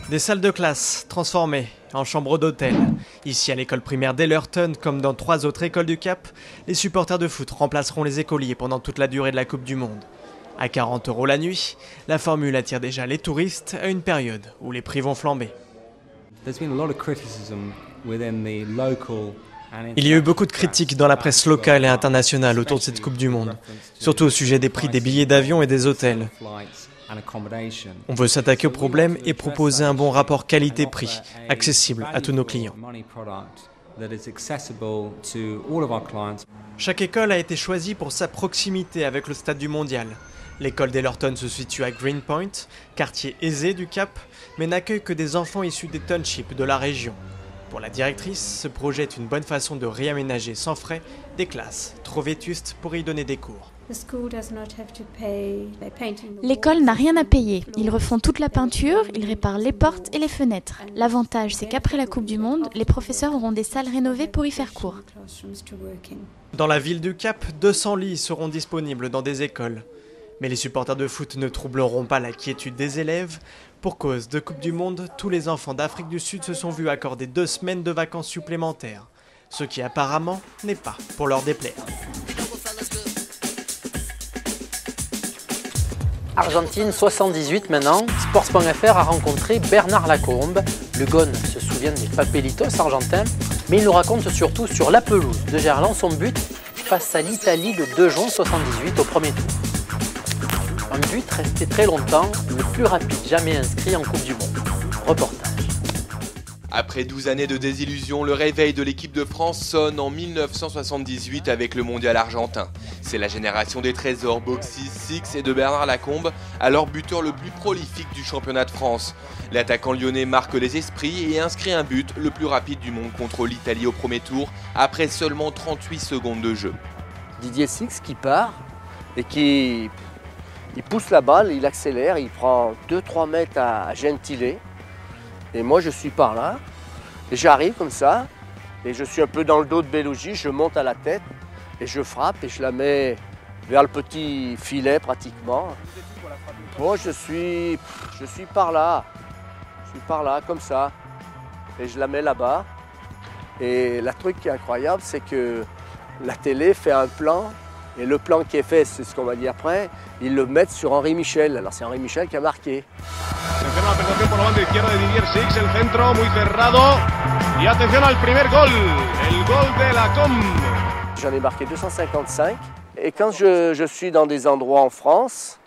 Des salles de classe transformées en chambres d'hôtel. Ici à l'école primaire d'Ellerton, comme dans 3 autres écoles du Cap, les supporters de foot remplaceront les écoliers pendant toute la durée de la Coupe du Monde. À 40 € la nuit, la formule attire déjà les touristes à une période où les prix vont flamber. Il y a eu beaucoup de critiques dans la presse locale et internationale autour de cette Coupe du Monde, surtout au sujet des prix des billets d'avion et des hôtels. On veut s'attaquer au problème et proposer un bon rapport qualité-prix, accessible à tous nos clients. Chaque école a été choisie pour sa proximité avec le stade du Mondial. L'école d'Ellerton se situe à Greenpoint, quartier aisé du Cap, mais n'accueille que des enfants issus des townships de la région. Pour la directrice, ce projet est une bonne façon de réaménager sans frais des classes trop vétustes pour y donner des cours. L'école n'a rien à payer. Ils refont toute la peinture, ils réparent les portes et les fenêtres. L'avantage, c'est qu'après la Coupe du Monde, les professeurs auront des salles rénovées pour y faire cours. Dans la ville du Cap, 200 lits seront disponibles dans des écoles. Mais les supporters de foot ne troubleront pas la quiétude des élèves. Pour cause de Coupe du Monde, tous les enfants d'Afrique du Sud se sont vus accorder 2 semaines de vacances supplémentaires. Ce qui apparemment n'est pas pour leur déplaire. Argentine 78 maintenant, Sports.fr a rencontré Bernard Lacombe. Le Gone se souvient des Papelitos argentins, mais il nous raconte surtout sur la pelouse de Gerland son but face à l'Italie le 2 juin 78 au premier tour. Un but resté très longtemps, le plus rapide jamais inscrit en Coupe du Monde. Reportage. Après 12 années de désillusion, le réveil de l'équipe de France sonne en 1978 avec le mondial argentin. C'est la génération des trésors Boxy, Six et de Bernard Lacombe, alors buteur le plus prolifique du championnat de France. L'attaquant lyonnais marque les esprits et inscrit un but le plus rapide du monde contre l'Italie au premier tour, après seulement 38 secondes de jeu. Didier Six qui part et qui pousse la balle, il accélère, il prend 2-3 mètres à Gentile. Et moi je suis par là, et j'arrive comme ça, et je suis un peu dans le dos de Bellogi, je monte à la tête, et je frappe, et je la mets vers le petit filet pratiquement. Moi je suis par là, comme ça, et je la mets là-bas. Et le truc qui est incroyable, c'est que la télé fait un plan, et le plan qui est fait, c'est ce qu'on va dire après, ils le mettent sur Henri Michel. Alors c'est Henri Michel qui a marqué. Atención a la penetración por la banda izquierda de Didier Six, el centro muy cerrado. Y atención al primer gol, el gol de Lacombe. J'en ai marqué 255. Et quand je suis dans des endroits en France,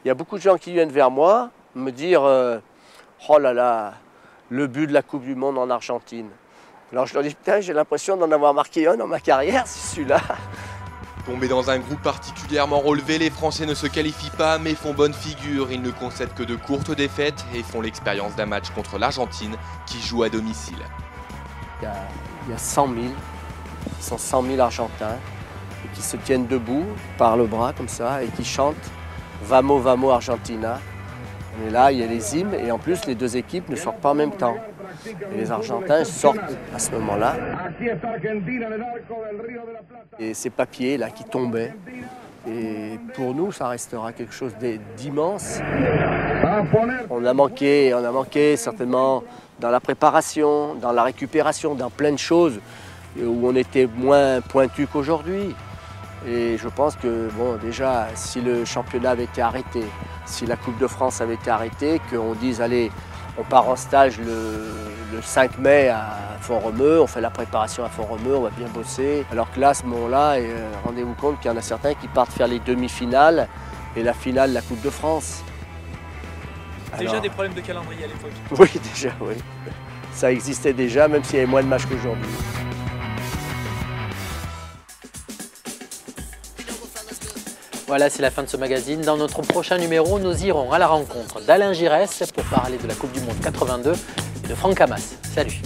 il y a beaucoup de gens qui viennent vers moi me dire oh là là, le but de la Coupe du Monde en Argentine. Alors je leur dis putain, j'ai l'impression d'en avoir marqué un dans ma carrière, c'est celui-là. Tombés dans un groupe particulièrement relevé, les Français ne se qualifient pas mais font bonne figure. Ils ne concèdent que de courtes défaites et font l'expérience d'un match contre l'Argentine qui joue à domicile. Il y a 100 000, ils sont 100 000 Argentins qui se tiennent debout par le bras comme ça et qui chantent « Vamos, vamos Argentina ». Et là, il y a les hymnes et en plus, les 2 équipes ne sortent pas en même temps. Et les Argentins sortent à ce moment-là. Et ces papiers là qui tombaient. Et pour nous, ça restera quelque chose d'immense. On a manqué certainement dans la préparation, dans la récupération, dans plein de choses où on était moins pointu qu'aujourd'hui. Et je pense que, bon, déjà, si le championnat avait été arrêté, si la Coupe de France avait été arrêtée, qu'on dise, allez, on part en stage le 5 mai à Font-Romeu, on fait la préparation à Font-Romeu, on va bien bosser. Alors que là, à ce moment-là, rendez-vous compte qu'il y en a certains qui partent faire les demi-finales et la finale de la Coupe de France. Déjà des problèmes de calendrier à l'époque. Oui, déjà, oui. Ça existait déjà, même s'il y avait moins de matchs qu'aujourd'hui. Voilà, c'est la fin de ce magazine. Dans notre prochain numéro, nous irons à la rencontre d'Alain Giresse pour parler de la Coupe du Monde 82 et de Franck Hamas. Salut!